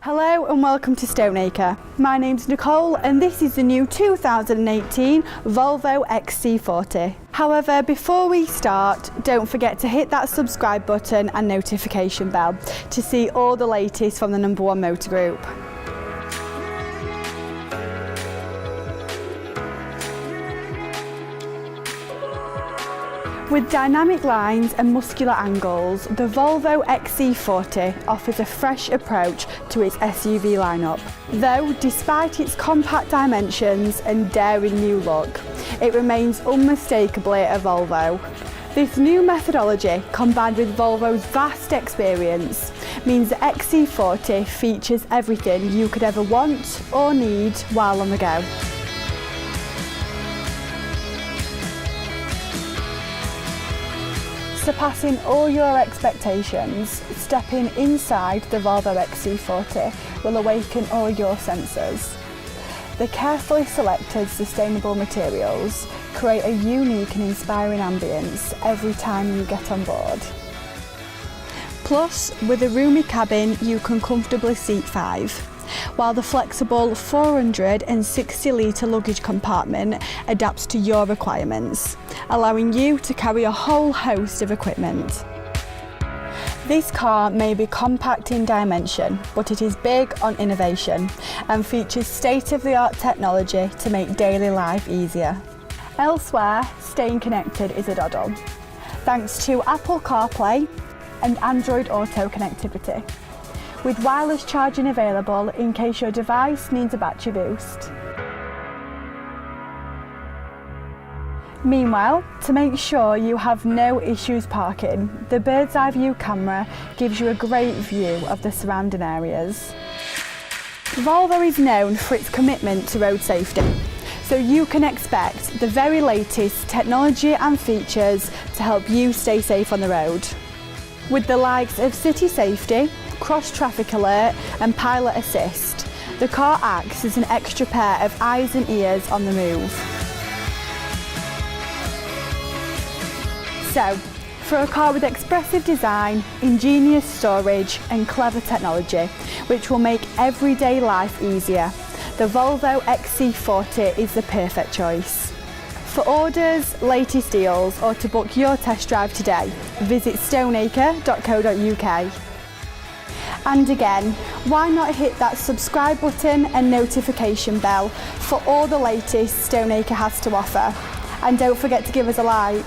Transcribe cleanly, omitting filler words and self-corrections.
Hello and welcome to Stoneacre. My name's Nicole and this is the new 2018 Volvo XC40. However, before we start, don't forget to hit that subscribe button and notification bell to see all the latest from the #1 motor group. With dynamic lines and muscular angles, the Volvo XC40 offers a fresh approach to its SUV lineup. Though, despite its compact dimensions and daring new look, it remains unmistakably a Volvo. This new methodology, combined with Volvo's vast experience, means the XC40 features everything you could ever want or need while on the go. Surpassing all your expectations, stepping inside the Volvo XC40 will awaken all your senses. The carefully selected sustainable materials create a unique and inspiring ambience every time you get on board. Plus, with a roomy cabin, you can comfortably seat 5, while the flexible 460-litre luggage compartment adapts to your requirements, allowing you to carry a whole host of equipment. This car may be compact in dimension, but it is big on innovation and features state-of-the-art technology to make daily life easier. Elsewhere, staying connected is a doddle, thanks to Apple CarPlay and Android Auto connectivity, with wireless charging available in case your device needs a battery boost. Meanwhile, to make sure you have no issues parking, the bird's eye view camera gives you a great view of the surrounding areas. Volvo is known for its commitment to road safety, so you can expect the very latest technology and features to help you stay safe on the road. With the likes of city safety, cross traffic alert and pilot assist, the car acts as an extra pair of eyes and ears on the move. So, for a car with expressive design, ingenious storage and clever technology, which will make everyday life easier, the Volvo XC40 is the perfect choice. For orders, latest deals or to book your test drive today, visit stoneacre.co.uk. And again, why not hit that subscribe button and notification bell for all the latest Stoneacre has to offer? And don't forget to give us a like.